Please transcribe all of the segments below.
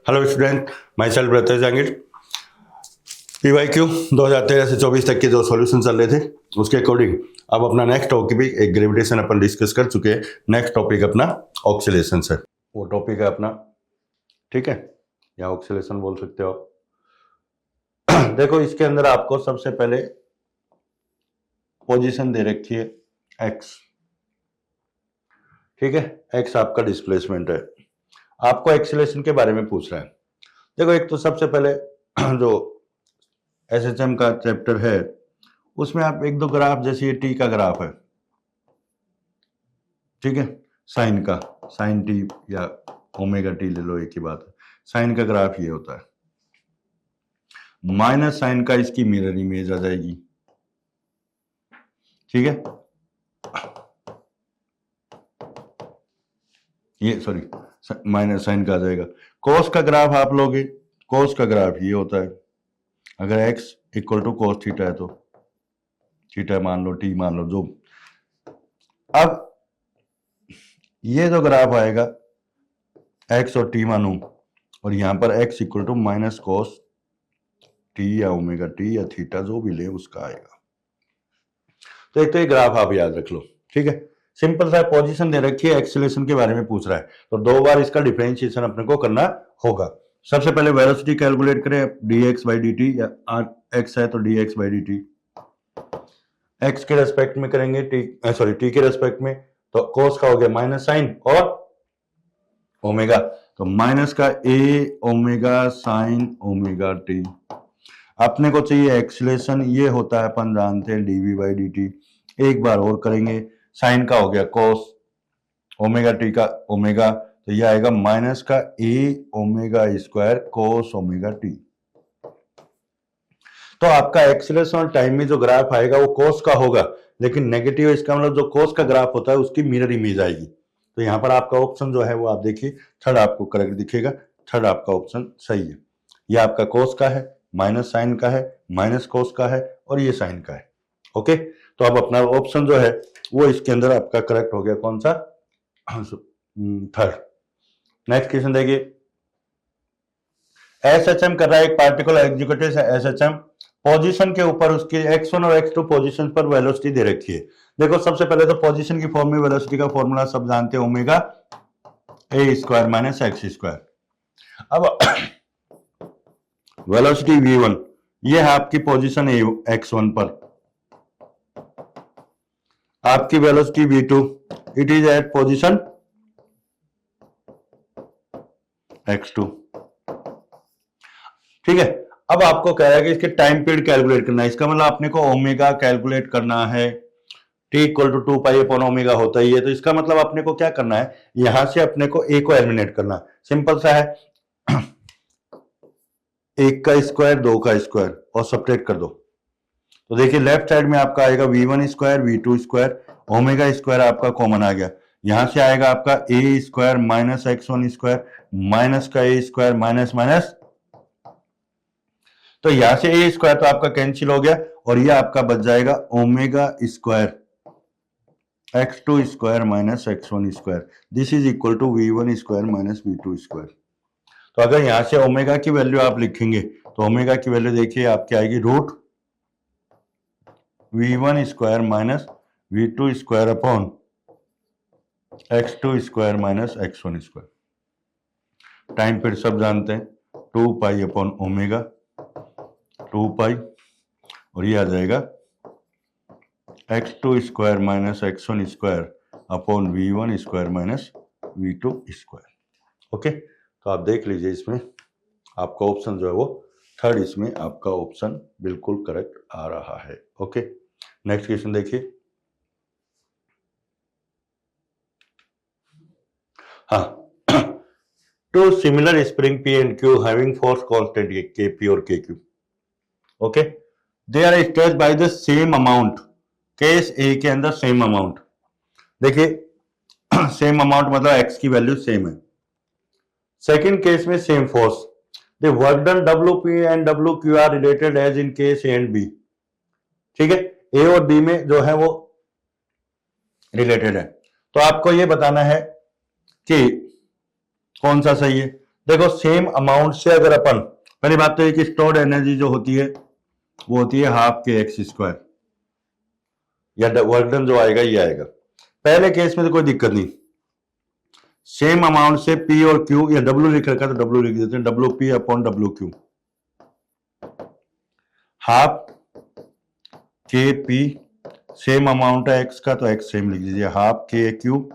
Hello student, myself brother Jahangir. PYQ 2013 से 24 तक के जो सॉल्यूशन चल रहे थे उसके अकॉर्डिंग अब अपना नेक्स्ट टॉपिक एक ग्रेविटेशन अपन डिस्कस कर चुके हैं। नेक्स्ट टॉपिक अपना ऑक्सीलेशन है, वो टॉपिक है अपना, ठीक है, या ऑक्सीलेशन बोल सकते हो। देखो इसके अंदर आपको सबसे पहले पोजीशन दे रखी है x, ठीक है, x आपका डिस्प्लेसमेंट है। आपको एक्सीलरेशन के बारे में पूछ रहा है। देखो एक तो सबसे पहले जो SHM का चैप्टर है उसमें आप एक दो ग्राफ, जैसे ये टी का ग्राफ है, ठीक है, साइन का, साइन टी या ओमेगा टी ले लो, एक ही बात है। साइन का ग्राफ ये होता है, माइनस साइन का इसकी मिरर इमेज आ जाएगी, ठीक है, ये सॉरी माइनस साइन का आ जाएगा। कोस का ग्राफ आप लोगे, कोस का ग्राफ ये होता है, अगर x equal to cos theta है तो थीटा मान लो, टी मान लो, जो। अब ये जो ग्राफ आएगा x और t मानू, और यहां पर x equal to minus cos T या ओमेगा टी या थीटा जो भी ले उसका आएगा। तो एक तो ये ग्राफ आप याद रख लो, ठीक है। सिंपल सा पोजीशन दे रखी है, एक्सीलरेशन के बारे में पूछ रहा है तो दो बार इसका डिफरेंशिएशन अपने को करना होगा। सबसे पहले वेलोसिटी कैलकुलेट करें, dx बाई dt, या x है तो dx बाई dt, x के रेस्पेक्ट में करेंगे, t के रेस्पेक्ट में, तो कोस का हो गया माइनस साइन और ओमेगा, तो माइनस का a omega sine omega t। अपने को चाहिए एक्सीलरेशन, ये होता है अपन जानते हैं dv बाई dt। एक बार और करेंगे, साइन का हो गया कोस, ओमेगा टी का ओमेगा, तो यह आएगा माइनस का a omega square cos omega T. तो आपका एक्सीलरेशन और टाइम में जो ग्राफ आएगा वो कोस का होगा, लेकिन नेगेटिव, इसका मतलब जो कोस का ग्राफ होता है उसकी मिरर इमेज आएगी। तो यहां पर आपका ऑप्शन जो है वो आप देखिए, थर्ड आपको करेक्ट दिखेगा, थर्ड आपका ऑप्शन सही है। यह आपका कोस का है, माइनस साइन का है, माइनस कोस का है, और ये साइन का है। ओके, तो अब अपना ऑप्शन जो है वो इसके अंदर आपका करेक्ट हो गया, कौन सा, थर्ड। नेक्स्ट क्वेश्चन देखिए, SHM कर रहा है, एक पार्टिकुलर एग्जीक्यूटिव है SHM, पोजीशन के ऊपर उसकी x1 और x2 पोजीशन पर वेलोसिटी दे रखी है। देखो सबसे पहले तो पोजीशन की फॉर्म में वेलोसिटी का फॉर्मूला सब जानते हैं, omega a square minus x square. अब वेलोसिटी v1, ये है आपकी पोजीशन x1 पर, आपकी velocity v2, it is at position x2, ठीक है। अब आपको कह रहा है कि इसके टाइम पीरियड कैलकुलेट करना है, इसका मतलब अपने को ओमेगा कैलकुलेट करना है, t equal to 2 pi upon omega होता ही है, तो इसका मतलब अपने को क्या करना है, यहां से अपने को a को एलिमिनेट करना है। सिंपल सा है, 1 का स्क्वायर 2 का स्क्वायर और सब्ट्रैक्ट कर दो, तो देखिए लेफ्ट साइड में आपका आएगा v1 square v2 square, omega square आपका कॉमन आ गया, यहां से आएगा आपका a square minus x1 square, minus का a स्क्वायर माइनस माइनस, तो यहां से a स्क्वायर तो आपका कैंसिल हो गया, और ये आपका बच जाएगा omega square x2 square minus x1 square, this is equal to v1 square minus v2 square. तो अगर यहां से ओमेगा की वैल्यू आप लिखेंगे तो ओमेगा की वैल्यू देखिए आपकी आएगी root v1 square minus v2 square upon x2 square minus x1 square. Time period सब जानते हैं, 2 पाई अपॉन ओमेगा, 2 पाई, और ये आ जाएगा x2 square minus x1 square upon v1 square minus v2 square. Okay, तो आप देख लीजिए इसमें आपका ऑप्शन जो है वो थर्ड, इसमें आपका ऑप्शन बिल्कुल करेक्ट आ रहा है। ओके, नेक्स्ट क्वेश्चन देखिए। हाँ, two similar spring P and Q having force constant Kp और Kq, okay, they are stretched by the same amount. Case A के अंदर सेम अमाउंट, देखिए सेम अमाउंट मतलब x की वैल्यू सेम है। Second case में same force, the work done WP and WQ are related as in case A and B, ठीक है, ए और बी में जो है वो रिलेटेड है। तो आपको ये बताना है कि कौन सा सही है। देखो सेम अमाउंट से अगर अपन, पहली बात तो ये कि स्टोर्ड एनर्जी जो होती है वो होती है हाफ के एक्स स्क्वायर, या वर्क डन जो आएगा ये आएगा। पहले केस में तो कोई दिक्कत नहीं, सेम अमाउंट से पी और क्यू, या डब्ल्यू लिख रखा तो डब्ल्यू लिख देते हैं, W P upon W Q, half के पी, सेम अमाउंट है एक्स का तो एक्स सेम लिख दीजिए, हाफ के क्यू,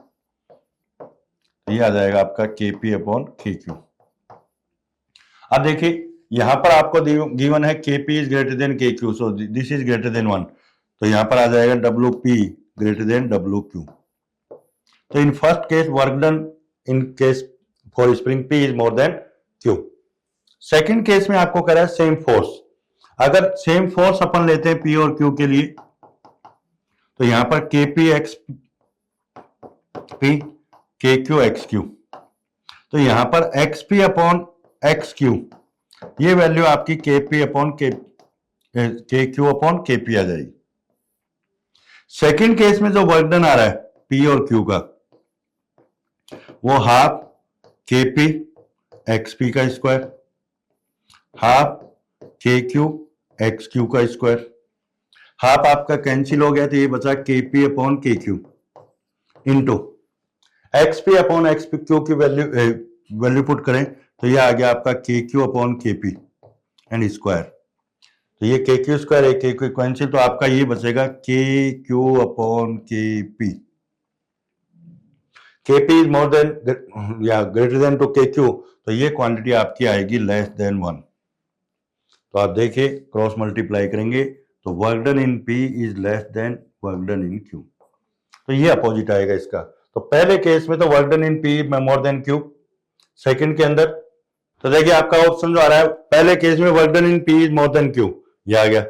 ये आ जाएगा आपका के पी अपॉन के क्यू। अब देखिए यहां पर आपको गिवन है K P is greater than K Q, so this is greater than 1, तो यहां पर आ जाएगा W P greater than W Q. तो in first case work done in case for spring P is more than Q. Second case में आपको कह रहा है सेम फोर्स, अगर सेम फोर्स अपन लेते हैं पी और क्यू के लिए, तो यहां पर के पी एक्स पी, के क्यू एक्स क्यू, तो यहां पर x P upon x Q, ये वैल्यू आपकी के पी अपॉन के क्यू अपॉन के पी आ जाएगी। सेकेंड केस में जो वर्क डन आ रहा है पी और क्यू का, वो हाफ के पी एक्स पी का स्क्वायर, हाफ के क्यू एक्स क्यू का स्क्वायर, हाफ आपका कैंसिल हो गया तो ये बचा के पी अपॉन के Q into x P upon x P Q की वैल्यू पुट करें तो ये आ गया आपका के क्यू अपॉन के पी एंड स्क्वायर, तो ये के क्यू स्क्वायर है के क्यू कैंसिल, तो आपका ये बचेगा के क्यू अपॉन के पी, के पी इज मोर देन या ग्रेटर देन टू के क्यू, तो ये क्वांटिटी आपकी आएगी लेस देन 1। तो आप देखिए क्रॉस मल्टीप्लाई करेंगे तो work done in P is less than work done in Q, तो ये अपोजिट आएगा इसका। तो पहले केस में तो work done in P more than Q, second के अंदर तो देखिए आपका ऑप्शन जो आ रहा है पहले केस में work done in P is more than Q, ये आ गया।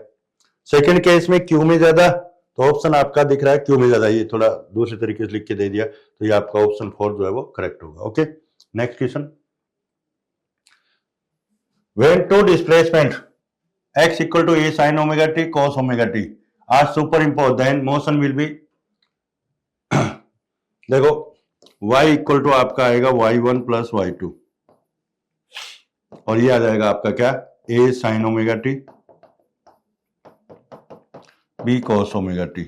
सेकंड केस में क्यू में ज्यादा, तो ऑप्शन आपका दिख रहा है क्यू में ज्यादा, ये थोड़ा दूसरे तरीके से लिख के दे दिया, तो ये आपका ऑप्शन 4 जो है वो करेक्ट होगा। Okay, next question, when to displacement x equal to a sin omega t cos omega t are superimposed then motion will be देखो y इक्वल टू आपका आएगा y1 प्लस y2 और ये आ जाएगा आपका क्या a sin omega t b cos omega t।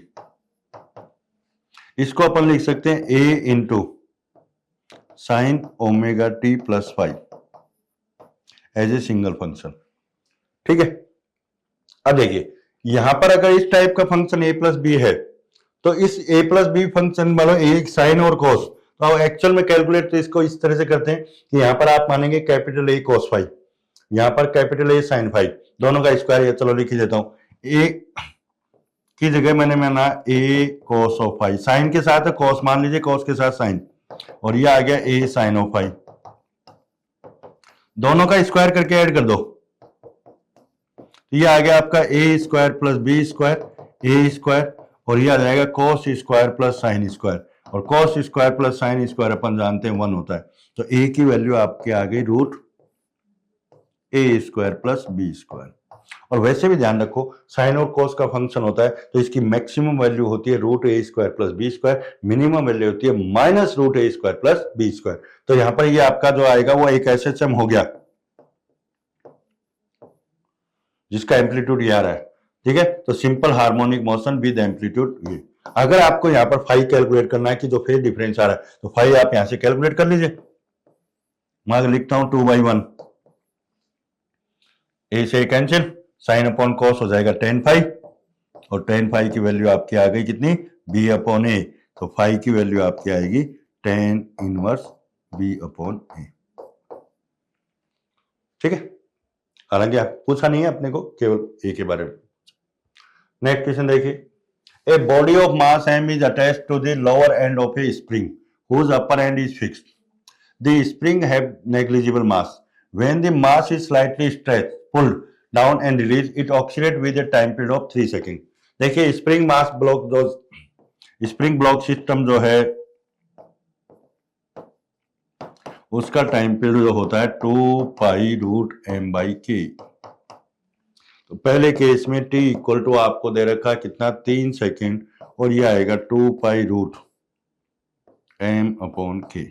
इसको अपन लिख सकते हैं a into sine omega T plus 5 as a single function. ठीक है, अब देखिए यहां पर अगर इस टाइप का फंक्शन a प्लस बी है तो इस a प्लस बी फंक्शन मतलब एक साइन और कॉस, तो अब एक्चुअल में कैलकुलेट तो इसको इस तरह से करते हैं कि यहां पर आप मानेंगे कैपिटल A cos फाइव, यहां पर कैपिटल A sin फाइव, दोनों का स्क्वायर है, चलो लिख ही देता हूं। a की जगह मैंने माना A cos of five, sine के साथ कॉस मान लीजिए, कॉस के साथ साइन, और ये आ गया A sin ऑफ फाइव, दोनों का स्क्वायर करके ऐड कर दो, ये आ गया आपका A square plus B square A square, और ये आ जाएगा cos square plus sine square, और cos square plus sine square अपन जानते हैं 1 होता है, तो ए की वैल्यू आपके आ गई रूट ए स्क्वायर प्लस बी स्क्वायर। और वैसे भी ध्यान रखो साइन और कॉस का फंक्शन होता है तो इसकी मैक्सिमम वैल्यू होती है रूट ए square plus B square, minimum value होती है माइनस रूट ए स्क्वायर प्लस बी स्क्वायर। तो यहां पर ये आपका जो आएगा वो एक एसएचएम हो गया जिसका एम्पलीट्यूड ये आ रहा है। ठीक है, तो simple harmonic motion with amplitude ये। अगर आपको यहां पर फाई कैलकुलेट करना है कि जो फेज डिफरेंस आ रहा है तो फाई आप यहां से कैलकुलेट कर लीजिए। मैं लिखता हूं 2/1, ए से कैंसिल, साइन अपॉन कॉस हो जाएगा tan फाई, और tan फाई की वैल्यू आपकी आ गई कितनी b अपॉन ए, तो फाई की वैल्यू आपकी आएगी tan इनवर्स b अपॉन ए। ठीक है, हालांकि आप पूछा नहीं है अपने को, केवल ए के बारे में। नेक्स्ट क्वेश्चन देखिए, a body of mass m is attached to the lower end of a spring whose upper end is fixed. The spring have negligible mass. When the mass is slightly stretched, pulled down and released, it oscillates with a time period of 3 seconds. देखिए spring mass block, जो spring block system जो है उसका time period जो होता है 2 pi root m by के। तो पहले केस में t इक्वल टू आपको दे रखा है कितना 3 सेकेंड, और ये आएगा 2 पाई रूट m अपॉन के।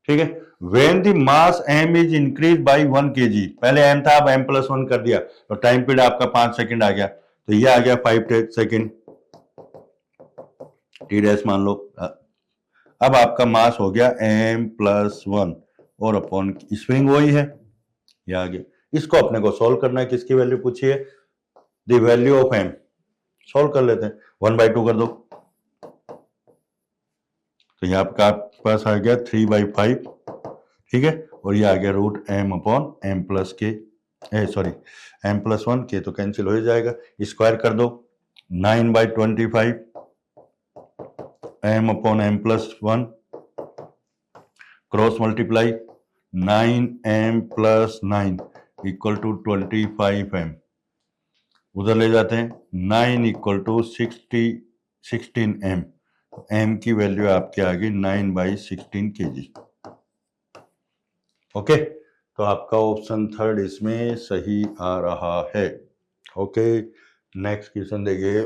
ठीक है, when the mass m is increase by 1 kg, पहले m था, अब m+1 कर दिया, तो टाइम पीरियड आपका 5 सेकंड आ गया, तो ये आ गया 5 सेकंड t डैश मान लो। अब आपका मास हो गया m+1 और अपॉन स्प्रिंग वही है, ये आ गया। इसको अपने को सॉल्व करना है, किसकी वैल्यू पूछी है, the value of m। Solve कर लेते हैं, 1/2 कर दो, तो यहाँ आपका पास आ गया 3/5, ठीक है, और ये आ गया m/m+1 के, तो कैंसिल हो जाएगा, स्क्वायर कर दो, 9/25 m/m+1 cross multiply 9m+9 equal to 25m, उधर ले जाते हैं, 9 इक्वल टू 16m, m की वैल्यू आपके आ गई 9/16 kg। ओके, तो आपका ऑप्शन थर्ड इसमें सही आ रहा है। ओके, नेक्स्ट क्वेश्चन देखिए।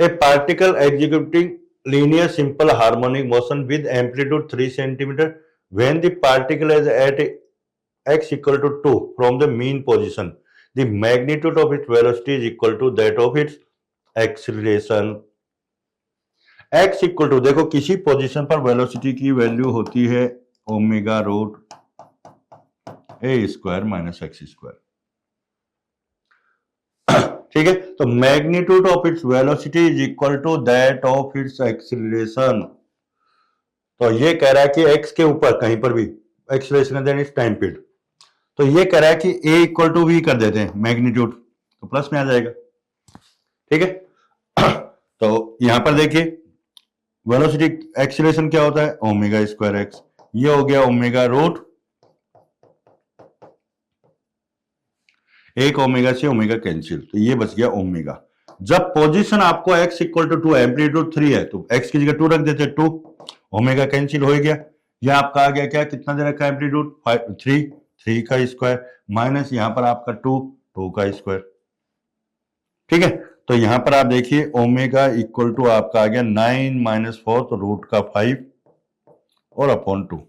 ए particle executing linear simple harmonic motion with amplitude 3 cm when the particle is at x equal to 2 from the mean position, the magnitude of its velocity is equal to that of its acceleration। x equal to, देखो किसी position पर velocity की value होती है omega root a square minus x square, ठीक है, तो magnitude of its velocity is equal to that of its acceleration. तो ये कह रहा है कि x के ऊपर कहीं पर भी acceleration then its time period, तो ये कह रहा है कि a इक्वल टू v कर देते हैं मैग्नीट्यूड, तो प्लस में आ जाएगा, ठीक है। तो यहां पर देखिए वेलोसिटी एक्सीलरेशन क्या होता है, ओमेगा स्क्वायर एक्स, ये हो गया ओमेगा रूट, एक ओमेगा से ओमेगा कैंसिल, तो ये बच गया ओमेगा। जब पोजीशन आपको x इक्वल टू 2 एम्पलीट्यूड 3 है, तो x की जगह 2 रख देते, 2 ओमेगा कैंसिल हो गया, ये आपका आ गया क्या, कितना दे रखा है एम्पलीट्यूड 3 का स्क्वायर माइनस यहां पर आपका 2 का स्क्वायर, ठीक है। तो यहां पर आप देखिए ओमेगा इक्वल टू आपका आ गया 9 - 4, तो रूट का 5 और upon 2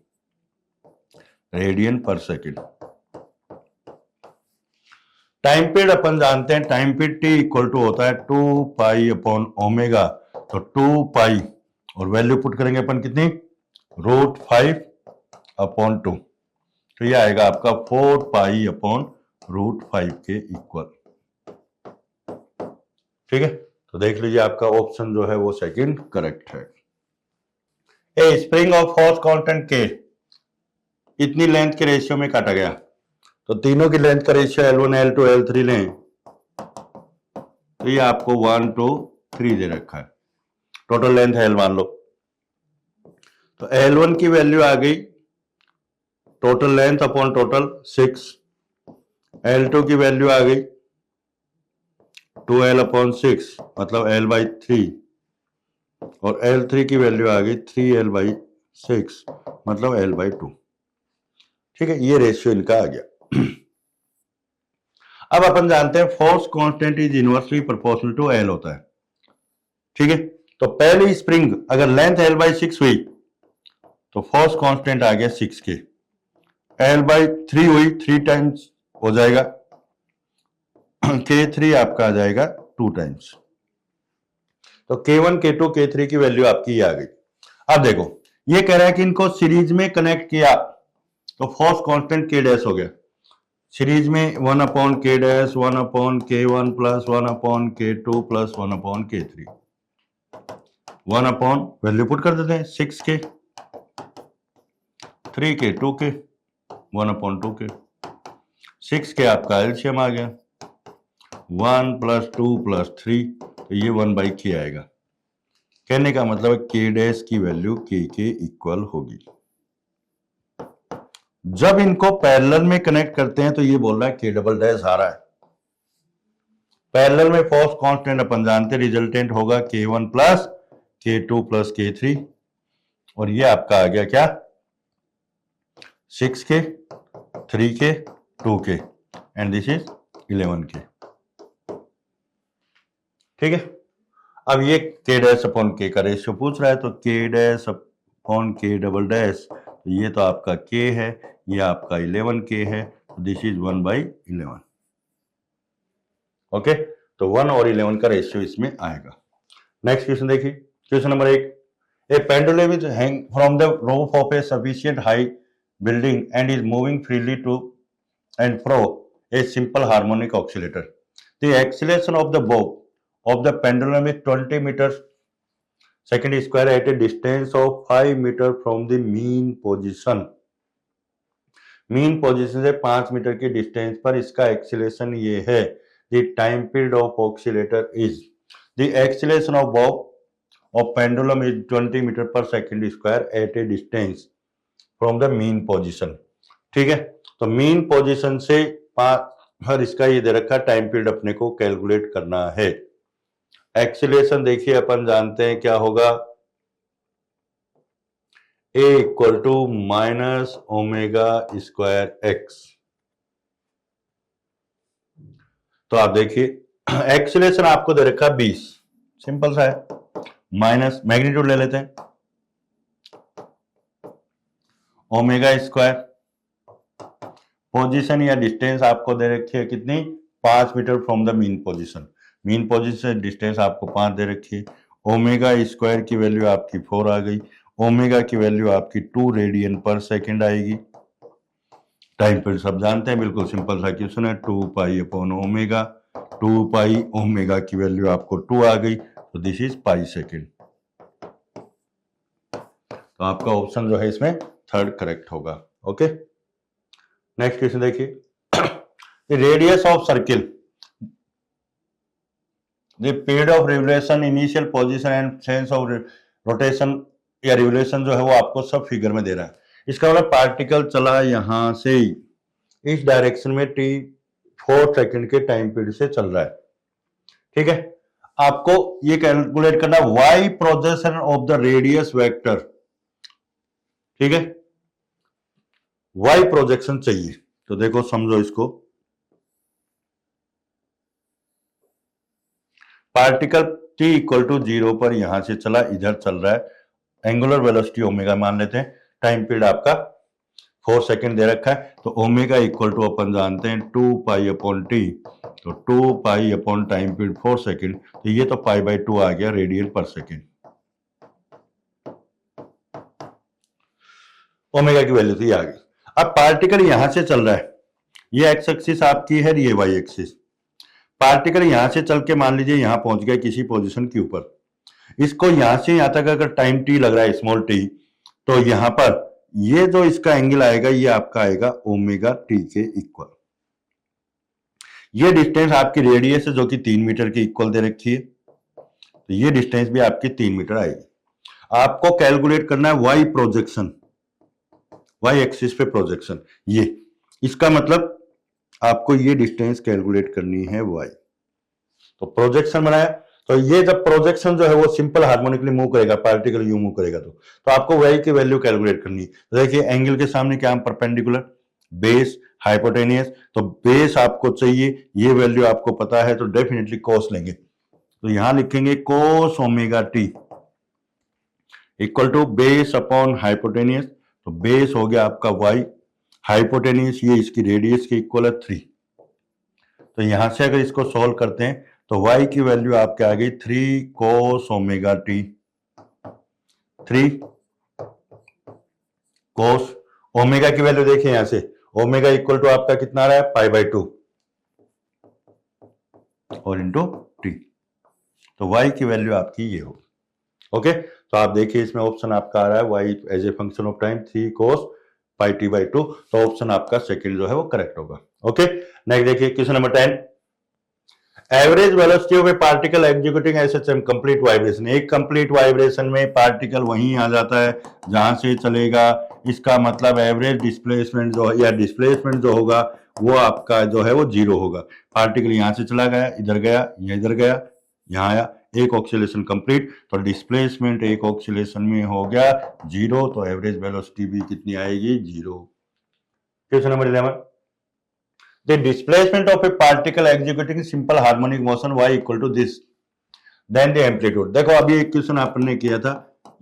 radian per second. Time period अपन जानते हैं, time period T equal to होता है 2 पाई अपॉन ओमेगा, तो 2 पाई और वैल्यू पुट करेंगे अपन कितनी, रूट 5 अपॉन 2, तो ये आएगा आपका 4 पाई अपॉन रूट 5 के इक्वल, ठीक है। तो देख लीजिए आपका ऑप्शन जो है वो सेकंड करेक्ट है। ए स्प्रिंग ऑफ फोर्स कांस्टेंट के इतनी लेंथ के रेशियो में काटा गया, तो तीनों की लेंथ का रेशियो L1 L2 L3 लें, तो ये आपको 1 2 3 दे रखा है, टोटल लेंथ है L मान लो, तो L1 की वैल्यू आ गई total length upon total 6, L2 की वैल्यू आ गई 2L अपॉन 6 मतलब L/3, और L3 की वैल्यू आ गई 3L/6 मतलब L/2, ठीक है, ये रेशियो इनका आ गया। अब अपन जानते हैं force constant is inversely proportional to L होता है, ठीक है। तो पहली स्प्रिंग अगर लेंथ L/6 हुई तो फोर्स कांस्टेंट आ गया 6 के, L/3 हुई 3 टाइम्स हो जाएगा, K3 आपका आ जाएगा 2 टाइम्स, तो K1 K2 K3 की वैल्यू आपकी ये आ गई। अब देखो ये कह रहा है कि इनको सीरीज में कनेक्ट किया तो फोर्स कांस्टेंट K डैश हो गया, सीरीज में 1 upon K dash 1 upon K1 plus 1 upon K2 plus 1 upon K3, 1 upon value put कर देते हैं 6K 3K 2K 1 upon 2K, 6K आपका एलसीएम आ गया 1 + 2 + 3, तो ये 1/K आएगा। कहने का मतलब K डैश की वैल्यू K के इक्वल होगी। जब इनको पैरेलल में कनेक्ट करते हैं तो ये बोल रहा है K डबल डैश आ रहा है। पैरेलल में फोर्स कांस्टेंट अपन जानते हैं रिजल्टेंट होगा K1 plus K2 plus K3, और ये आपका आ गया क्या 6K 3K 2K and this is 11K, ठीक है। अब ये K डैश अपॉन K का रेशियो पूछ रहा है, तो K डैश अपॉन के डबल डैश, तो ये तो आपका के है, ये आपका 11 के है, दिस इज 1/11। ओके, तो 1 और 11 का रेशियो इसमें आएगा। नेक्स्ट क्वेश्चन देखिए, question number 1, a pendulum is hang from the roof of a sufficient high building and is moving freely to and fro a simple harmonic oscillator. The acceleration of the bob of the pendulum is 20 metre second square at a distance of 5 metre from the mean position. Mean position से 5 metre के distance पर इसका acceleration ये है। The time period of oscillator is, the acceleration of bob of pendulum is 20 metre per second square at a distance from the mean position. ठीक है, तो mean position से हर इसका ये दे रखा टाइम पीरियड अपने को कैलकुलेट करना है। एक्सीलरेशन देखिए अपन जानते हैं क्या होगा, A equal to minus omega square x. तो आप देखिए एक्सीलरेशन आपको दे रखा 20, सिंपल सा है, माइनस मैग्नीट्यूड ले लेते हैं ओमेगा स्क्वायर, पोजीशन या डिस्टेंस आपको दे रखी है कितनी, 5 metre from the mean position. Mean position से डिस्टेंस आपको 5 दे रखी है। ओमेगा स्क्वायर की वैल्यू आपकी 4 आ गई, ओमेगा की वैल्यू आपकी 2 रेडियन पर सेकेंड आएगी। टाइम पीरियड सब जानते हैं, बिल्कुल सिंपल सा क्वेश्चन है, 2 पाई अपॉन ओमेगा, 2 पाई ओमेगा की वैल्यू आपको 2 आ गई, तो दिस इज पाई सेकेंड। तो आपका ऑप्शन जो है इसमें थर्ड करेक्ट होगा। ओके, नेक्स्ट क्वेश्चन देखिए, radius of circle, the period of revolution, initial position and sense of rotation या रिवोल्यूशन जो है वो आपको सब फिगर में दे रहा है। इसका मतलब पार्टिकल चला यहां से इस डायरेक्शन में t 4 सेकंड के टाइम पीरियड से चल रहा है। ठीक है, आपको ये कैलकुलेट करना y projection of the radius vector. ठीक है, y प्रोजेक्शन चाहिए, तो देखो समझो इसको, पार्टिकल t इक्वल टू 0 पर यहां से चला, इधर चल रहा है, एंगुलर वेलोसिटी ओमेगा मान लेते हैं, टाइम पीरियड आपका 4 सेकंड दे रखा है, तो ओमेगा इक्वल टू अपन जानते हैं 2 पाई अपॉन टी, तो 2 pi upon time period 4 second, तो ये तो पाई बाई 2 आ गया रेडियन पर सेकंड। ओमेगा की वैल्यू तो ये आ गई। अब पार्टिकल यहां से चल रहा है, ये एक्स एक्सिस आपकी है, ये वाई एक्सिस। पार्टिकल यहां से चल के मान लीजिए यहां पहुंच गया किसी पोजीशन के ऊपर, इसको यहां से यहां तक अगर टाइम टी लग रहा है स्मॉल टी, तो यहां पर ये जो इसका एंगल आएगा ये आपका आएगा ओमेगा टी के इक्वल। ये डिस्टेंस आपकी रेडियस है जो कि 3 मीटर की इक्वल दे रखी है, तो ये डिस्टेंस भी आपकी 3 मीटर आएगी। आपको कैलकुलेट करना है वाई प्रोजेक्शन, वाई एक्सिस पे प्रोजेक्शन, ये इसका मतलब आपको ये डिस्टेंस कैलकुलेट करनी है वाई। तो प्रोजेक्शन बनाया, तो ये जब प्रोजेक्शन जो है वो सिंपल हार्मोनिकली मूव करेगा, पार्टिकल यूं मूव करेगा, तो आपको वाई की वैल्यू कैलकुलेट करनी है। तो देखिए एंगल के सामने क्या हम परपेंडिकुलर, बेस, हाइपोटेनियस, तो बेस आपको चाहिए, ये वैल्यू आपको पता है, तो डेफिनेटली कोस लेंगे, तो यहां लिखेंगे cos omega T equal to base upon hypotenuse, तो बेस हो गया आपका वाई, हाइपोटेनियस ये इसकी रेडियस के इक्वल है 3। तो यहां से अगर इसको सॉल्व करते हैं तो y की वैल्यू आपके आ गई 3 कोस ओमेगा टी, 3 कोस ओमेगा की वैल्यू देखिए यहां से, ओमेगा इक्वल टू आपका कितना आ रहा है, पाई बाई 2 और इंटू टी, तो y की वैल्यू आपकी ये होगी। ओके, तो आप देखिए इसमें ऑप्शन आपका आ रहा है y as a function of time 3 cos pi T by 2, तो ऑप्शन आपका सेकंड जो है वो करेक्ट होगा। ओके, नेक्स्ट देखिए question number 10, average velocity of a particle executing as complete vibration. एक कंप्लीट वाइब्रेशन में पार्टिकल वहीं आ जाता है जहां से चलेगा, इसका मतलब एवरेज डिस्प्लेसमेंट जो या डिस्प्लेसमेंट जो होगा वो आपका जो है वो 0 होगा। पार्टिकल यहां से चला गया, इधर गया, या इधर गया, यहां आया, एक ऑक्सीलेशन कंप्लीट, तो डिस्प्लेसमेंट एक ऑक्सीलेशन में हो गया 0, तो एवरेज वेलोसिटी भी कितनी आएगी, 0। Question number 11, the displacement of a particle executing simple harmonic motion y equal to this, then the amplitude। देखो अभी एक क्वेश्चन आपने किया था,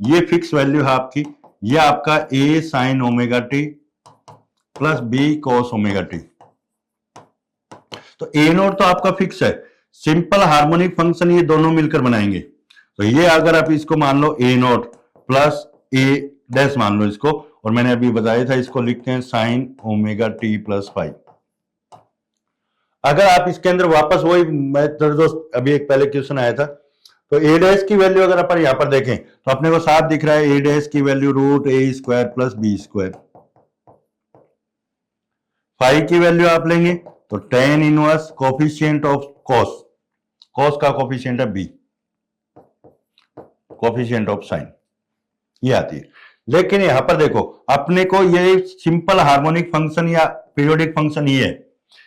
ये फिक्स वैल्यू है आपकी, ये आपका A sine omega T plus B cos omega T. तो ए नोट तो आपका फिक्स है, सिंपल हार्मोनिक फंक्शन ये दोनों मिलकर बनाएंगे। तो ये अगर आप इसको मान लो ए नोट प्लस ए डैश मान लो इसको, और मैंने अभी बताया था इसको लिखते हैं sine omega T plus five. अगर आप इसके अंदर वापस वही दोस्त अभी एक पहले क्वेश्चन आया था, तो ए डैश की वैल्यू अगर अपन यहां पर देखें तो अपने को साफ दिख रहा है ए डैश की वैल्यू रूट ए square plus B square. Five की वैल्यू आप लेंगे तो tan inverse coefficient of cos, cos का कोफिशिएंट है बी, कोफिशिएंट ऑफ साइन, ये आती है। लेकिन यहां पर देखो अपने को ये सिंपल हार्मोनिक फंक्शन या पीरियोडिक फंक्शन ही है,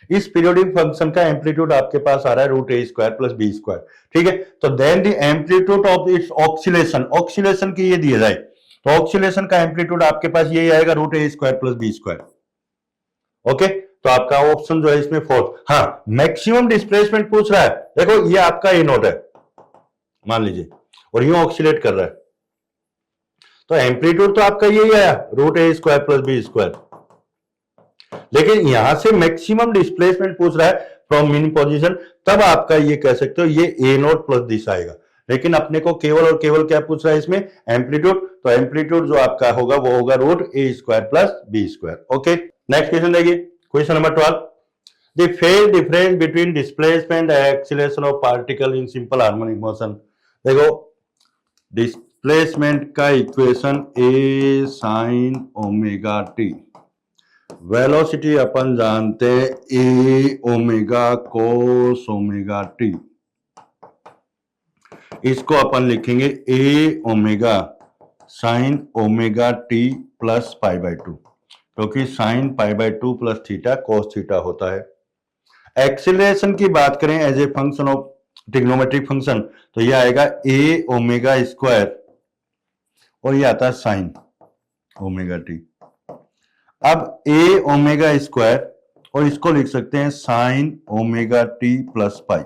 इस पीरियोडिक फंक्शन का एम्पलीट्यूड आपके पास आ रहा है रूट ए स्क्वायर प्लस बी स्क्वायर, ठीक है। तो then the amplitude of its oscillation, oscillation की ये दिया जाए तो ऑक्सीलेशन का एम्पलीट्यूड आपके पास यही आएगा रूट ए square plus B square. Okay, तो आपका ऑप्शन जो है इसमें फोर्थ। हाँ, मैक्सिमम डिस्प्लेसमेंट पूछ रहा है, देखो ये आपका ए नोट है मान लीजिए और यूं ऑक्सीलेट कर रहा है, तो एम्पलीट्यूड तो आपका यही आया रूट ए स्क्वायर प्लस बी स्क्वायर। लेकिन यहां से मैक्सिमम डिस्प्लेसमेंट पूछ रहा है फ्रॉम मीन पोजीशन, तब आपका ये कह सकते हो ये ए नोट प्लस दिस आएगा। लेकिन अपने को केवल और केवल क्या पूछ रहा है इसमें, एम्पलीट्यूड, तो एम्पलीट्यूड जो आपका होगा वो होगा रूट ए square plus B square. Okay, next question देखिए, question number 12, the phase difference between displacement and acceleration of particle in simple harmonic motion. देखो डिस्प्लेसमेंट का equation A sine omega T, velocity अपन जानते हैं A omega cos omega T, इसको अपन लिखेंगे A omega sine omega T plus pi by two, क्योंकि sine pi by two plus theta cos theta होता है। एक्सीलरेशन की बात करें as a function of trigonometric function तो यह आएगा ए ओमेगा स्क्वायर और ये आता है साइन ओमेगा टी। अब ए ओमेगा स्क्वायर और इसको लिख सकते हैं sine omega T plus pi,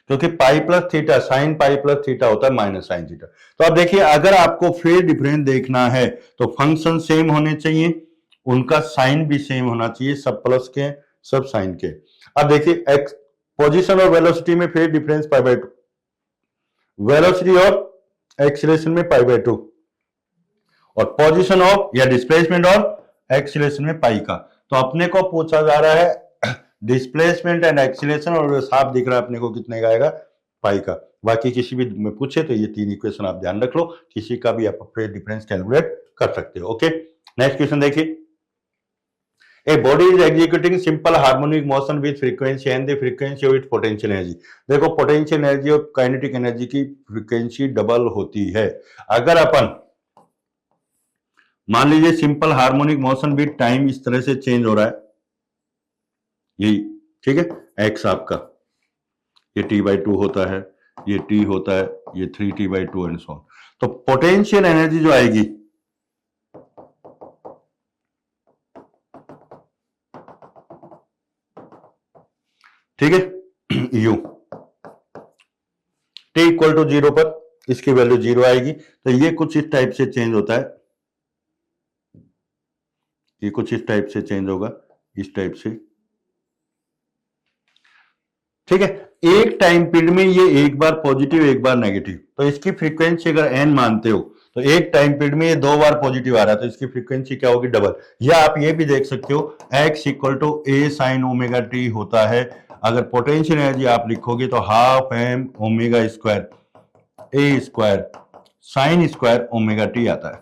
क्योंकि pi plus theta, sine pi plus theta होता है माइनस साइन थीटा। तो अब देखिए अगर आपको फेज डिफरेंस देखना है तो फंक्शन सेम होने चाहिए, उनका साइन भी सेम होना चाहिए, सब प्लस के सब साइन के। अब देखिए एक्स पोजीशन और वेलोसिटी में phase difference pi by to, velocity और एक्सीलरेशन में पाई बाय टू, और पोजीशन ऑफ या डिस्प्लेसमेंट और एक्सीलरेशन में पाई का। तो अपने को पूछा जा रहा है डिस्प्लेसमेंट एंड एक्सीलरेशन, और साफ दिख रहा है अपने को कितने का आएगा, पाई का। बाकी किसी भी में पूछे तो ये तीन इक्वेशन आप ध्यान रख लो, किसी का भी आप फेज डिफरेंस कैलकुलेट कर सकते हो। ओके, नेक्स्ट क्वेश्चन देखिए, a body is executing simple harmonic motion with frequency and the frequency of its potential energy. देखो पोटेंशियल एनर्जी और काइनेटिक एनर्जी की फ्रीक्वेंसी डबल होती है। अगर अपन मान लीजिए simple harmonic motion with time इस तरह से चेंज हो रहा है, यही ठीक है, एक्स आपका ये टी बाई टू होता है, ये टी होता है, ये 3t/2 एंड सो ऑन। तो पोटेंशियल एनर्जी जो आएगी ठीक है यू t इक्वल टू 0 पर इसकी वैल्यू 0 आएगी, तो ये कुछ इस टाइप से चेंज होता है, ये कुछ इस टाइप से चेंज होगा, इस टाइप से, ठीक है। एक टाइम पीरियड में ये एक बार पॉजिटिव एक बार नेगेटिव, तो इसकी फ्रीक्वेंसी अगर n मानते हो तो एक टाइम पीरियड में ये दो बार पॉजिटिव आ रहा है, तो इसकी फ्रीक्वेंसी क्या होगी, डबल। या आप ये भी देख सकते हो x equal to A sine omega T होता है। अगर पोटेंशियल एनर्जी आप लिखोगे तो हाफ एम ओमेगा स्क्वायर ए square sine square omega T आता है।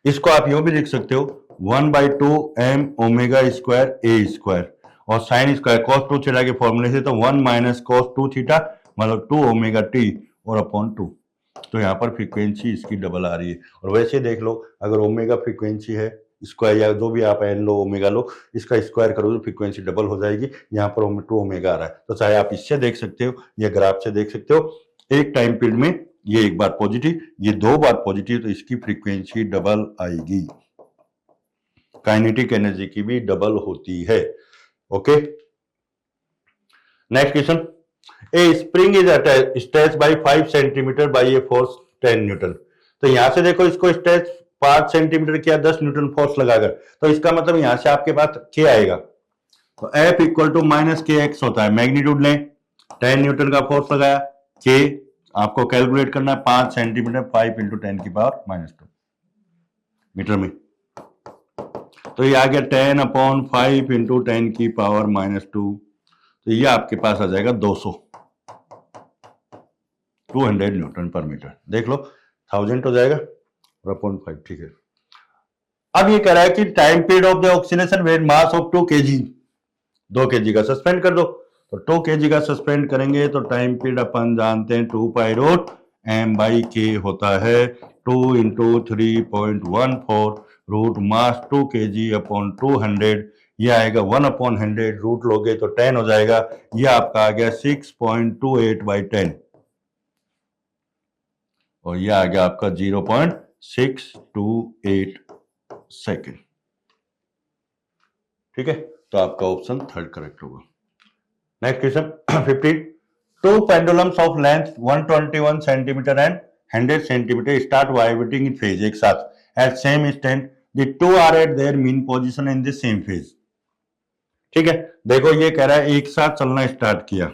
इसको आप यूं भी लिख सकते हो 1/2 m ओमेगा स्क्वायर ए स्क्वायर और साइन स्क्वायर कॉस 2 थीटा के फॉर्मूले से, तो 1 माइनस कॉस 2 थीटा मतलब 2 ओमेगा टी और अपॉन 2। तो यहाँ पर फ्रीक्वेंसी इसकी डबल आ रही है। और वैसे देख लो अगर ओमेगा फ्रीक्वेंसी है स्क्वायर या जो भी आप एन लो ओमेगा लो, इसका स्क्वायर करो तो फ्रीक्वेंसी डबल हो जाएगी। यहाँ पर 2 ओमेगा आ रहा है, तो चाहे आप इससे देख सकते हो या ग्राफ से देख सकते हो। एक टाइम पीरियड में ये एक बार पॉजिटिव, ये दो बार पॉजिटिव, तो इसकी फ्रीक्वेंसी डबल आएगी। काइनेटिक एनर्जी की भी डबल होती है। Okay, next question, a spring is stretch by 5 centimetre by a force 10 newton. तो यहां से देखो इसको स्ट्रेच 5 सेंटीमीटर किया 10 न्यूटन फोर्स लगाकर, तो इसका मतलब यहां से आपके पास के आएगा, तो F equal to minus k x होता है। मैग्नीट्यूड लें, 10 न्यूटन का फोर्स लगाया, के आपको कैलकुलेट करना है 5 सेंटीमीटर 5 इंटू 10 की पावर -2 मीटर में, तो ये आ गया 10/5 इंटू 10 की पावर -2, तो ये आपके पास आ जाएगा 200 न्यूटन पर मीटर। देख लो 1000 हो जाएगा और 0.5, ठीक है। अब ये कह रहा है कि time period of the oscillation when mass of 2 kg, 2 kg का सस्पेंड कर दो, तो 2 kg का सस्पेंड करेंगे तो टाइम पीरियड अपन जानते हैं 2π√m/k होता है, 2 इंटू 3.14 रूट मास 2 kg/200, ये आएगा 1/100, रूट लोगे तो 10 हो जाएगा, ये आपका आ गया 6.28/10 और ये आ गया आपका 0.628 सेकेंड। ठीक है, तो आपका ऑप्शन थर्ड करेक्ट होगा। Next question 15, two pendulums of length 121 centimetre and 100 centimetre start vibrating in phase, एक साथ at same instant, the two are at their mean position in the same phase. ठीक है, देखो ये कह रहा है एक साथ चलना स्टार्ट किया,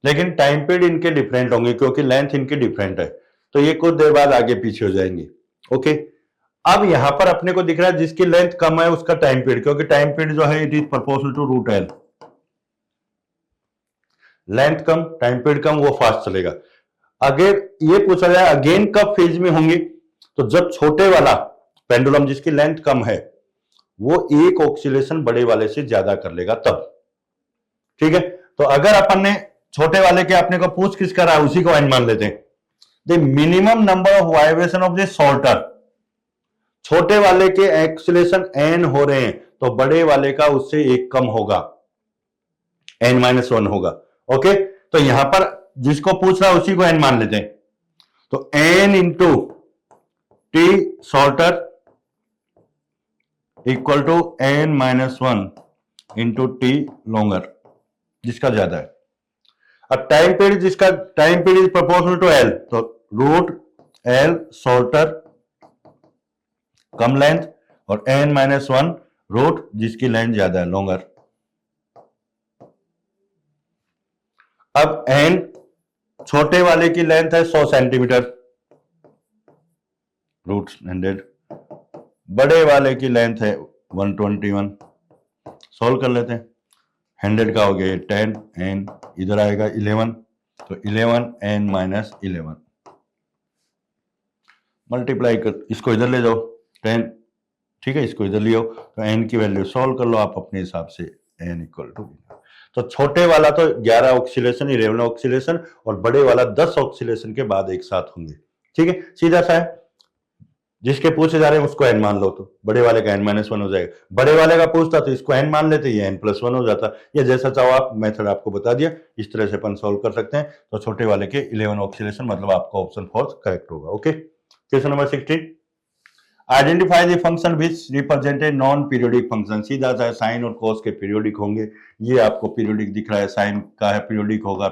लेकिन टाइम पीरियड इनके डिफरेंट होंगे क्योंकि लेंथ इनकी डिफरेंट है, तो ये कुछ देर बाद आगे पीछे हो जाएंगे। ओके, अब यहां पर अपने को दिख रहा है जिसकी लेंथ कम है उसका टाइम पीरियड, क्योंकि टाइम पीरियड जो है it is proportional to root L, length कम टाइम पीरियड कम, वो फास्ट चलेगा। अगर ये पूछा जाए अगेन कब फेज में होंगे, तो जब छोटे वाला पेंडुलम जिसकी लेंथ कम है वो एक ऑक्सीलेशन बड़े वाले से ज्यादा कर लेगा तब। ठीक है, तो अगर अपन ने छोटे वाले के अपने को पूछ किसका रहा है उसी को एन मान लेते हैं। The minimum number of vibration of the shorter, छोटे वाले के एक्सीलेशन एन हो रहे हैं तो बड़े वाले का उससे एक कम होगा, n-1 होगा। ओके, तो यहां पर जिसको पूछ रहा है उसी को एन मान लेते हैं, तो n into T shorter equal to n-1 into T longer, जिसका ज्यादा है। अब टाइम पीरियड, जिसका time period is proportional to L, तो रूट एल शॉर्टर कम लेंथ और n-1 रूट जिसकी लेंथ ज्यादा है लॉन्गर। अब n छोटे वाले की लेंथ है 100 सेंटीमीटर रूट 100, बड़े वाले की लेंथ है 121, सॉल्व कर लेते हैं। 100 का हो गया 10, n इधर आएगा 11, तो 11 n-11 मल्टीप्लाई कर, इसको इधर ले जाओ 10, ठीक है, इसको इधर ले आओ, तो n की वैल्यू सॉल्व कर लो आप अपने हिसाब से, n इक्वल टू, तो छोटे वाला तो 11 ऑक्सीलेशन 11 ऑक्सीलेशन और बड़े वाला 10 ऑक्सीलेशन के बाद एक साथ होंगे। ठीक है, सीधा सा है, जिसके पूछे जा रहे हैं उसको n मान लो, तो बड़े वाले का n-1 हो जाएगा, बड़े वाले का पूछता तो इसको n मान लेते, ये n+1 हो जाता, या जैसा चाहो आप, मेथड आपको बता दिया, इस तरह से अपन सॉल्व कर सकते हैं। तो छोटे वाले के 11 ऑक्सीलेशन, मतलब आपका ऑप्शन 4 करेक्ट होगा। Okay, question number 16, identify the function which represent a non periodic function, सीधा सा साइन और कॉस के पीरियोडिक होंगे, ये आपको पीरियोडिक दिख रहा है, साइन का है पीरियोडिक होगा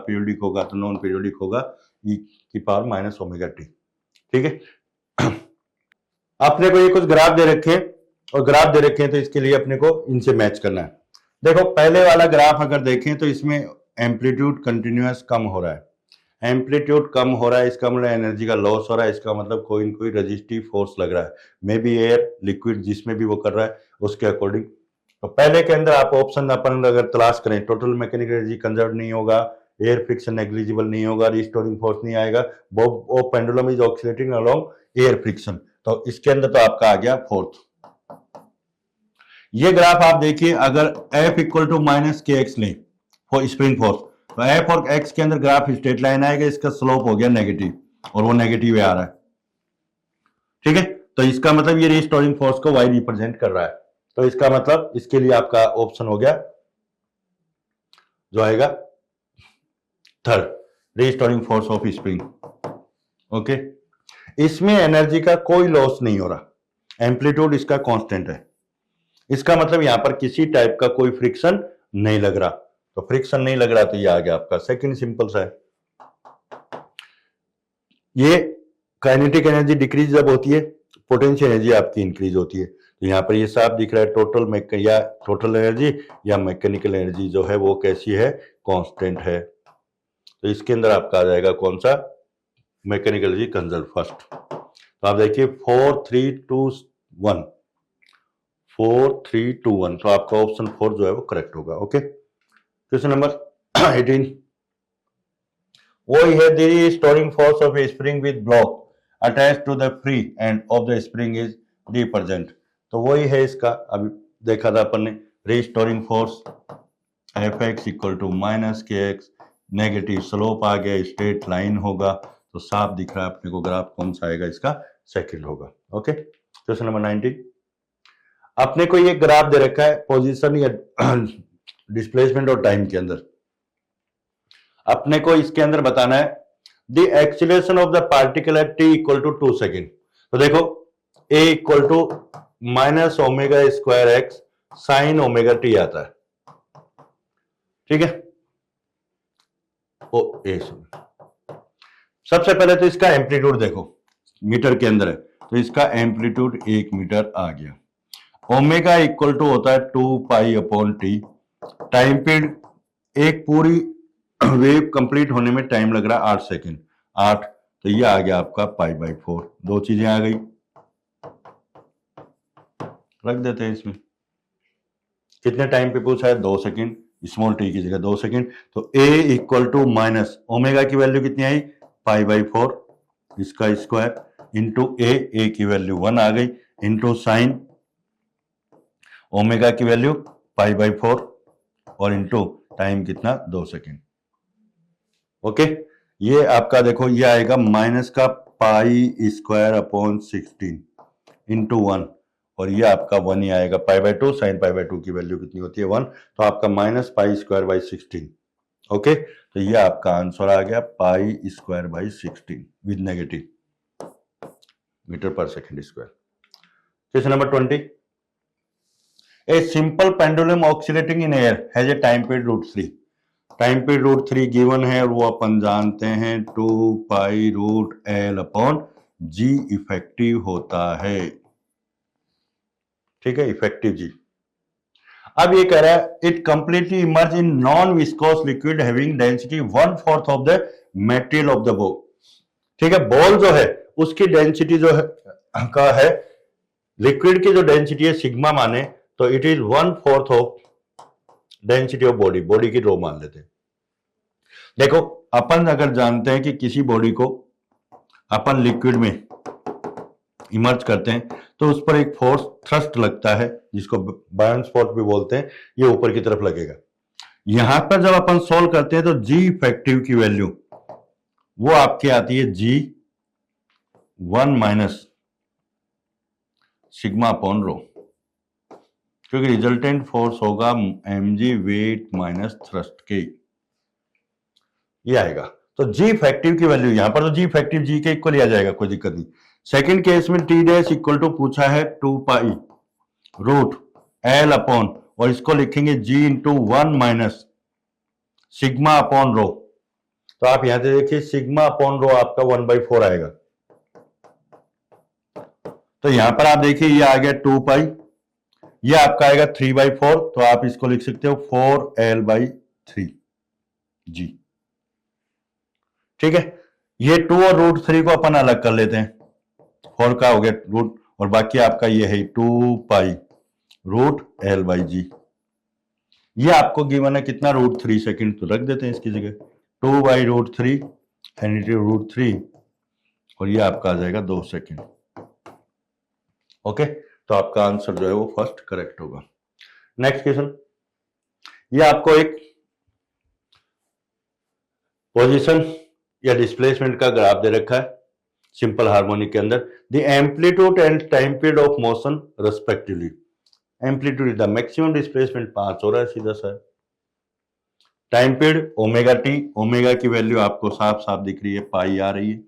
तो नॉन पीरियोडिक होगा, e की पावर -ωt। ठीक है, अपने को ये कुछ ग्राफ दे रखे और ग्राफ दे रखे हैं, तो इसके लिए अपने को इनसे मैच करना है। देखो पहले वाला ग्राफ अगर देखें तो इसमें एम्पलीट्यूड कंटिन्यूअस कम हो रहा है, एम्पलीट्यूड कम हो रहा है, इसका मतलब एनर्जी का लॉस हो रहा है, इसका मतलब कोई न कोई रेजिस्टिव फोर्स लग रहा है, मे बी एयर लिक्विड जिसमें भी वो कर रहा है उसके अकॉर्डिंग। तो पहले के अंदर आप ऑप्शन अपन अगर तलाश करें, टोटल मैकेनिकल एनर्जी कंजर्व नहीं होगा, एयर फ्रिक्शन नेग्लिजिबल नहीं होगा, रिस्टोरिंग फोर्स नहीं आएगा, वो pendulum is oscillating along air friction, तो इसके अंदर तो आपका आ गया फोर्थ। ये ग्राफ आप देखिए, अगर F इक्वल टू -kx लें फॉर स्प्रिंग फोर्स, तो F और x के अंदर ग्राफ स्ट्रेट लाइन आएगा, इसका स्लोप हो गया नेगेटिव और वो नेगेटिव आ रहा है। ठीक है, तो इसका मतलब ये रिस्टोरिंग फोर्स को y रिप्रेजेंट कर रहा है, तो इसका मतलब इसके लिए आपका ऑप्शन हो गया जो आएगा third, restoring force of spring. Okay, इसमें एनर्जी का कोई लॉस नहीं हो रहा, एम्पलीट्यूड इसका कांस्टेंट है, इसका मतलब यहां पर किसी टाइप का कोई फ्रिक्शन नहीं लग रहा, तो फ्रिक्शन नहीं लग रहा तो ये आ गया आपका सेकंड, सिंपल सा है। ये काइनेटिक एनर्जी डिक्रीज जब होती है, पोटेंशियल एनर्जी आपकी इंक्रीज होती है। तो यहाँ पर ये साफ दिख रहा है टोटल एनर्जी या मैकेनिकल एनर्जी जो है वो कैसी है, कांस्टेंट है। तो इसके अंदर आपका आ जाएगा कौन सा, मैकेनिकल एनर्जी कंजर्व फर्स्ट। तो आप देखिए 4 3 2 1, 4 3 2 1, तो आपका ऑप्शन 4 जो है वो करेक्ट होगा। ओके, क्वेश्चन नंबर 18, वही है the storing force of a spring with block attach to the free end of the spring is represent. तो वही है इसका, अभी देखा था अपन ने, restoring force F x equal to minus k x, negative slope आ गया, स्ट्रेट लाइन होगा, तो साफ दिख रहा है अपने को ग्राफ कौन सा आएगा, इसका सेकंड होगा। ओके, क्वेश्चन नंबर 19, अपने को ये ग्राफ दे रखा है पोजीशन या डिस्प्लेसमेंट और टाइम के अंदर। अपने को इसके अंदर बताना है the acceleration of the particle at T equal to 2 second. तो देखो A equal to minus omega square X sine omega T आता है, ठीक है। ओ ए सबसे पहले तो इसका एम्पलीट्यूड देखो, मीटर के अंदर है, तो इसका एम्पलीट्यूड 1 मीटर आ गया। ओमेगा इक्वल टू होता है 2 pi upon T. Time period, एक पूरी वेव कंप्लीट होने में टाइम लग रहा है 8 सेकेंड, 8, तो ये आ गया आपका पाई बाई 4। दो चीजें आ गई, रख देते हैं इसमें। कितने टाइम पे पूछा है, 2 सेकेंड, स्मॉल टी की जगह 2 सेकेंड। तो ए इक्वल टू माइनस ओमेगा की वैल्यू कितनी आई, पाई बाई 4, इसका स्क्वायर इंटू ए की वैल्यू 1 आ गई, इंटू साइन ओमेगा की वैल्यू पाई बाई 4 और इंटू टाइम कितना, 2 सेकेंड। ओके, ये आपका देखो ये आएगा माइनस का पाई स्क्वायर अपॉन 16 इंटू 1, और ये आपका 1 ही आएगा, pi by 2, sine pi by 2 की वैल्यू कितनी होती है 1, तो आपका minus pi square by 16। Okay, तो ये आपका आंसर आ गया pi square by 16 with negative metre per second square. Question number 20, a simple pendulum oscillating in air has a time period √3। Time period √3 given है और वो अपन जानते हैं 2 पाई रूट एल अपॉन जी इफेक्टिव होता है, ठीक है, इफेक्टिव जी। अब ये कह रहा है it completely immerse in non viscous liquid having density 1/4 of the material of the ball. ठीक है, बॉल जो है उसकी डेंसिटी जो है का है, लिक्विड की जो डेंसिटी है सिग्मा माने, तो it is 1/4 of density of body, body की रो मान लेते हैं। देखो अपन अगर जानते हैं कि किसी बॉडी को अपन लिक्विड में इमर्ज करते हैं तो उस पर एक फोर्स थ्रस्ट लगता है जिसको बायोंस फोर्स भी बोलते हैं, ये ऊपर की तरफ लगेगा। यहां पर जब अपन सोल्व करते हैं तो जी इफेक्टिव की वैल्यू वो आपकी आती है G1 माइनस सिग्मा अपॉन रो, क्योंकि रिजल्टेंट फोर्स होगा mg वेट माइनस थ्रस्ट के, ये आएगा। तो जी इफेक्टिव की वैल्यू यहां पर तो जी इफेक्टिव जी के इक्वल आ जाएगा, कोई दिक्कत नहीं। सेकंड केस में टी डैश इक्वल टू पूछा है 2 पाई रूट एल अपॉन, और इसको लिखेंगे G into 1 minus sigma upon rho. तो आप यहां से देखिए सिग्मा अपॉन रो आपका 1/4 आएगा, तो यहां पर आप देखिए ये आ गया 2 पाई, ये आपका आएगा 3/4, तो आप इसको लिख सकते हो 4l/3 जी, ठीक है। ये 2 और √3 को अपन अलग कर लेते हैं, 4 का हो गया रूट, और बाकी आपका ये है 2 पाई रूट l/g। ये आपको गिवन है कितना, √3 सेकेंड, तो रख देते हैं इसकी जगह 2/√3 √3, और ये आपका आ जाएगा 2 सेकेंड। ओके, तो आपका आंसर जो है वो फर्स्ट करेक्ट होगा। नेक्स्ट क्वेश्चन, ये आपको एक पोजीशन या डिस्प्लेसमेंट का ग्राफ दे रखा है सिंपल हार्मोनिक के अंदर, the amplitude and time period of motion respectively. Amplitude is the maximum displacement 5 हो रहा है सीधा सा। Time period omega T, omega की वैल्यू आपको साफ साफ दिख रही है, पाई आ रही है।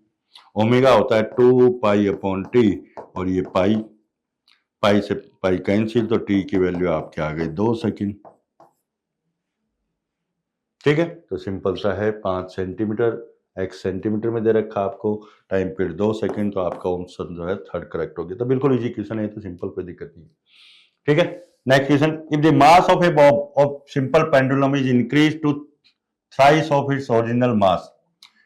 ओमेगा होता है 2 पाई अपॉन टी, और ये पाई, पाई से पाई कैंसिल, तो टी की वैल्यू आपके आ गई 2 सेकेंड, ठीक है। तो सिंपल सा है 5 सेंटीमीटर एक्स सेंटीमीटर में दे रखा आपको, टाइम पीरियड 2 सेकंड, तो आपका ऑप्शन जो है थर्ड करेक्ट हो गया। तो बिल्कुल इजी क्वेश्चन है, तो सिंपल, कोई दिक्कत नहीं। ठीक है, next question, if the mass of a bob of simple pendulum is increase to thrice of its original mass,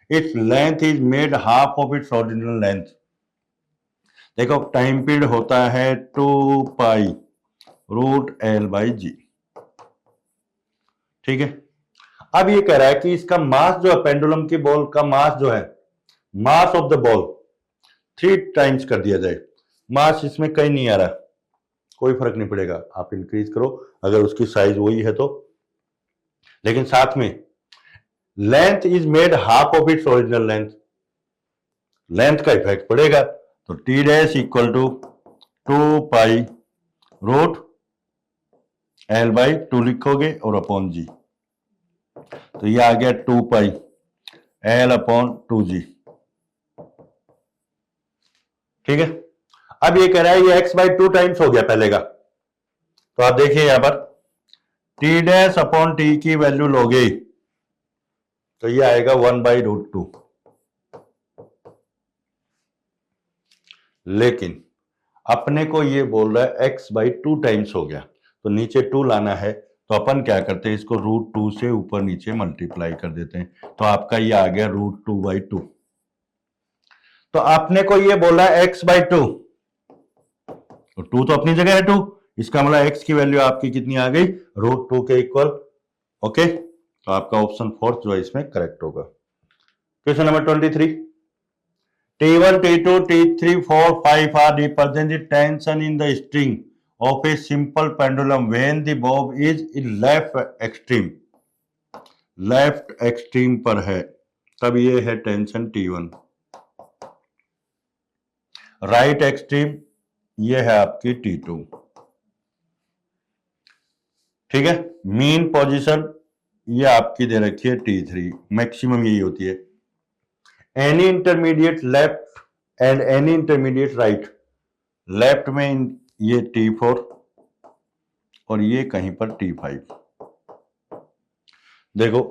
its length is made half of its original length. देखो time period होता है 2 pi root L by G. ठीक है, अब ये कह रहा है कि इसका मास जो है, पेंडुलम की बॉल का मास जो है, mass of the ball 3 times कर दिया जाए। मास इसमें कहीं नहीं आ रहा, कोई फर्क नहीं पड़ेगा, आप इंक्रीज करो अगर उसकी साइज वही है तो, लेकिन साथ में length is made half of its original length, length का इफेक्ट पड़ेगा। तो T dash equal to 2 pi root L by 2 लिखोगे और अपॉन जी, तो ये आ गया 2 पाई एल अपॉन 2 जी। ठीक है, अब ये कह रहा है ये x बाई 2 टाइम्स हो गया पहले का, तो आप देखिए यहां पर टी डैश अपॉन टी की वैल्यू लोगे तो ये आएगा 1 बाई रूट 2, लेकिन अपने को ये बोल रहा है x बाई 2 टाइम्स हो गया, तो नीचे 2 लाना है, तो अपन क्या करते हैं, इसको रूट 2 से ऊपर नीचे मल्टीप्लाई कर देते हैं, तो आपका ये आ गया रूट 2 बाई 2। तो आपने को ये बोला है x बाई 2, तो 2 तो अपनी जगह है 2, इसका मतलब x की वैल्यू आपकी कितनी आ गई, रूट 2 के इक्वल। ओके, तो आपका ऑप्शन 4 जो है इसमें करेक्ट होगा। Question number 23, T1, T2, T3, 4, 5 are represented tension in the string of a simple pendulum when the bob is in left extreme, left extreme पर है, तब ये है टेंशन T1। राइट एक्सट्रीम ये है आपकी T2। ठीक है, मीन पोजीशन ये आपकी दे रखी है T3, मैक्सिमम यही होती है। Any intermediate left and any intermediate right, left में ये T4 और ये कहीं पर T5। देखो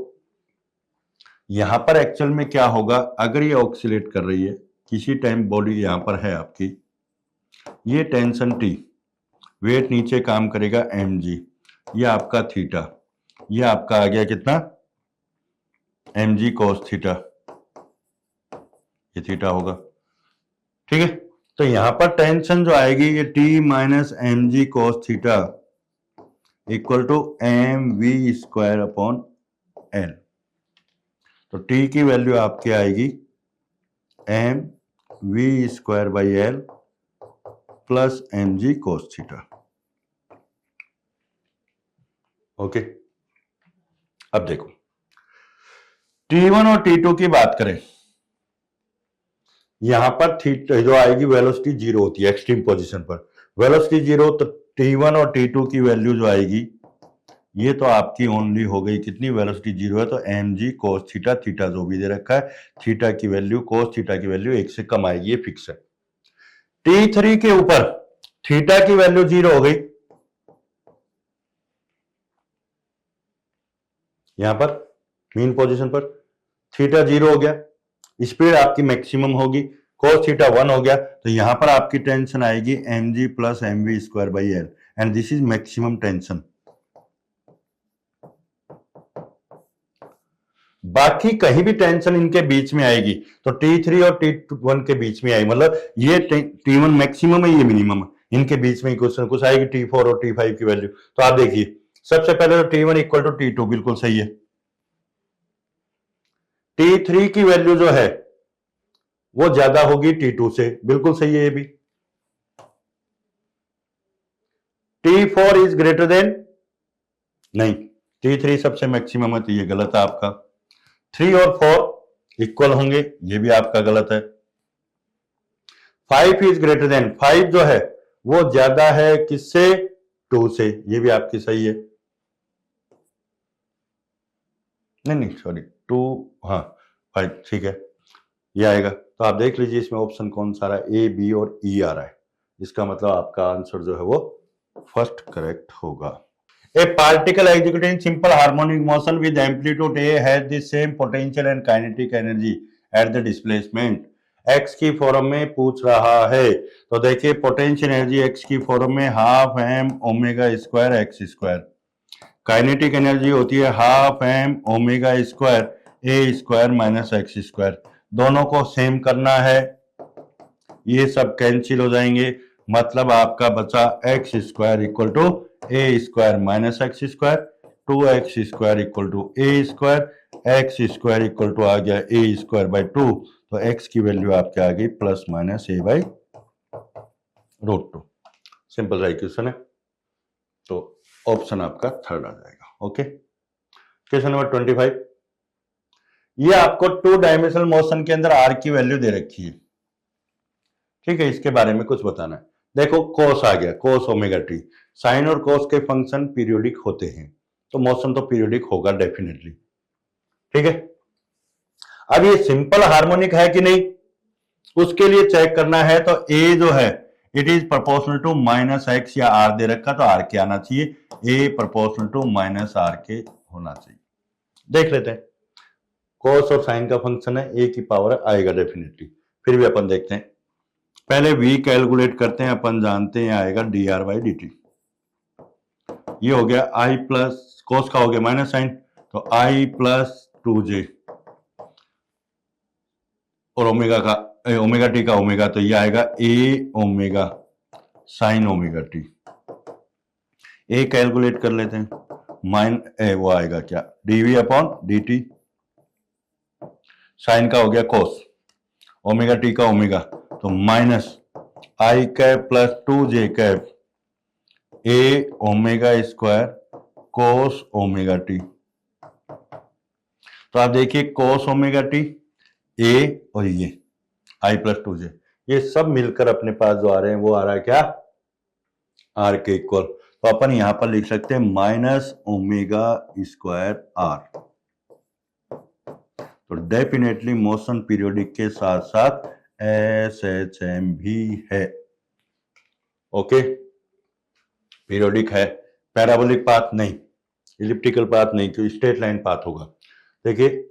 यहां पर एक्चुअल में क्या होगा, अगर ये ऑक्सीलेट कर रही है किसी टाइम, बॉडी यहां पर है आपकी, ये टेंशन T, वेट नीचे काम करेगा mg, ये आपका थीटा, ये आपका आ गया कितना mg cos थीटा, ये थीटा होगा। ठीक है, तो यहां पर टेंशन जो आएगी ये T minus mg cos theta equal to mv square upon l। तो T की वैल्यू आपकी आएगी mv square by l plus mg cos theta. Okay, अब देखो T1 और T2 की बात करें, यहां पर थीटा जो आएगी वेलोसिटी 0 होती है एक्सट्रीम पोजीशन पर, वेलोसिटी 0, तो T1 और T2 की वैल्यू जो आएगी ये तो आपकी ओनली हो गई कितनी, वेलोसिटी 0 है तो mg cos थीटा, थीटा जो भी दे रखा है, थीटा की वैल्यू, cos थीटा की वैल्यू 1 से कम आएगी, ये फिक्स है। T3 के ऊपर थीटा की वैल्यू 0 हो गई, यहां पर मीन पोजीशन पर थीटा 0 हो गया, स्पीड आपकी मैक्सिमम होगी, cos थीटा 1 हो गया, तो यहां पर आपकी टेंशन आएगी mg plus mv square by l, and this is maximum tension. बाकी कहीं भी टेंशन इनके बीच में आएगी तो T3 और T1 के बीच में आएगी, मतलब ये T1 मैक्सिमम है, ये मिनिमम है, इनके बीच में कुछ ना कुछ आएगी T4 और T5 की वैल्यू। तो आप देखिए सबसे पहले तो T1 इक्वल टू T2 बिल्कुल सही है, T3 की वैल्यू जो है वो ज्यादा होगी T2 से, बिल्कुल सही है ये भी। T4 इज ग्रेटर देन, नहीं, T3 सबसे मैक्सिमम है, तो ये गलत है आपका। 3 और 4 इक्वल होंगे, ये भी आपका गलत है। 5 इज ग्रेटर देन, 5 जो है वो ज्यादा है किससे, 2 से, ये भी आपकी सही है। नहीं सॉरी 2, हाँ 5, ठीक है ये आएगा। तो आप देख लीजिए इसमें ऑप्शन कौन सा रहा है, ए, बी और ई आ रहा है, इसका मतलब आपका आंसर जो है वो फर्स्ट करेक्ट होगा। A particle executing simple harmonic motion with amplitude A has the same potential and kinetic energy at the displacement. x की फॉर्म में पूछ रहा है, तो देखिए पोटेंशियल एनर्जी x की फॉर्म में half M omega square x square, kinetic energy होती है हाफ एम ओमेगा स्क्वायर ए स्क्वायर माइनस एक्स स्क्वायर। दोनों को सेम करना है, ये सब कैंसिल हो जाएंगे, मतलब आपका बचा X square equal to A square minus x square, 2x square equal to A square, x square equal to आ गया ए स्क्वायर बाई 2, तो x की वैल्यू आपके आ गई plus minus a by root 2। Simple सा इक्वेशन है, तो ऑप्शन आपका थर्ड आ जाएगा। ओके, क्वेश्चन नंबर 25, ये आपको 2 डायमेंशनल मोशन के अंदर r की वैल्यू दे रखी है, ठीक है, इसके बारे में कुछ बताना है। देखो कोस आ गया, कोस ओमेगा टी, साइन और कोस के फंक्शन पीरियोडिक होते हैं, तो मोशन तो पीरियोडिक होगा डेफिनेटली, ठीक है। अब ये सिंपल हार्मोनिक है कि नहीं, उसके लिए चेक करना है, तो ए जो है it is proportional to minus x, या आर दे रखा तो आर के आना चाहिए, a proportional to minus r के होना चाहिए। देख लेते हैं, कोस और साइन का फंक्शन है, ए की पावर आएगा डेफिनेटली, फिर भी अपन देखते हैं। पहले v कैलकुलेट करते हैं, अपन जानते हैं आएगा dr बाई dt। ये हो गया i प्लस कोस का हो गया माइनस साइन, तो i प्लस 2j और ओमेगा का ओमेगा टी का ओमेगा, तो ये आएगा a omega sine omega T. A calculate कर लेते हैं, वो आएगा क्या dv अपॉन dt, साइन का हो गया कोस, ओमेगा टी का ओमेगा, तो minus I cap plus 2j cap A omega square cos omega T. तो आप देखिए कोस ओमेगा टी ए और ये आई प्लस 2j, ये सब मिलकर अपने पास जो आ रहे हैं वो आ रहा है क्या, आर के इक्वल, तो अपन यहां पर लिख सकते हैं माइनस ओमेगा स्क्वायर आर। तो डेफिनेटली मोशन पीरियोडिक के साथ साथ SHM भी है। ओके, पीरियोडिक है, पैराबोलिक पाथ नहीं, इलिप्टिकल पाथ नहीं, क्योंकि स्ट्रेट लाइन पाथ होगा। देखिए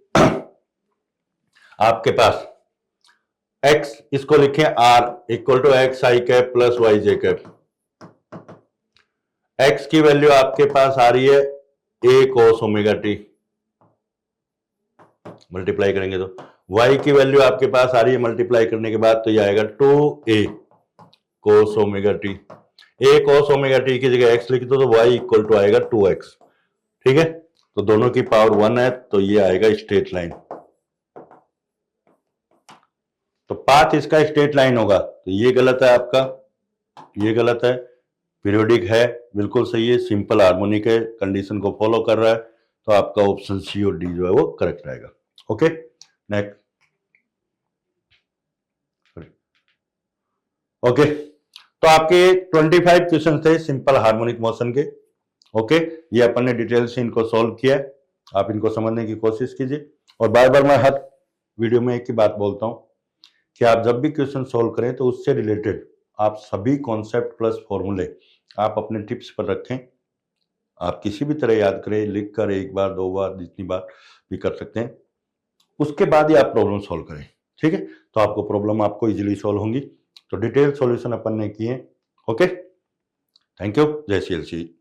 आपके पास x, इसको लिखें r equal to x i cap plus y j cap, x की वैल्यू आपके पास आ रही है a cos omega T, multiply करेंगे तो y की वैल्यू आपके पास आ रही है मल्टीप्लाई करने के बाद, तो ये आएगा 2a cos omega T, a cos omega T की जगह x लिख दो तो y इक्वल टू आएगा 2x, ठीक है। तो दोनों की पावर 1 है, तो ये आएगा स्ट्रेट लाइन, तो पाथ इसका स्ट्रेट लाइन होगा, तो ये गलत है आपका, ये गलत है, पीरियोडिक है बिल्कुल सही है, सिंपल हार्मोनिक है, कंडीशन को फॉलो कर रहा है, तो आपका ऑप्शन सी और डी जो है वो करेक्ट रहेगा। Okay, next. ओके, तो आपके 25 क्वेश्चन थे सिंपल हार्मोनिक मोशन के। ओके, ये अपन ने डिटेल से इनको सॉल्व किया है, आप इनको समझने की कोशिश कीजिए। और बार बार मैं हर वीडियो में एक ही बात बोलता हूं कि आप जब भी क्वेश्चन सॉल्व करें तो उससे रिलेटेड आप सभी कॉन्सेप्ट प्लस फॉर्मूले आप अपने टिप्स पर रखें। आप किसी भी तरह याद करें, लिख कर 1 बार 2 बार जितनी बार भी कर सकते हैं, उसके बाद ही आप प्रॉब्लम सॉल्व करें, ठीक है। तो आपको प्रॉब्लम आपको इजीली सॉल्व होंगी। तो डिटेल सॉल्यूशन अपन ने किए। ओके, थैंक यू, जय श्री एल सी।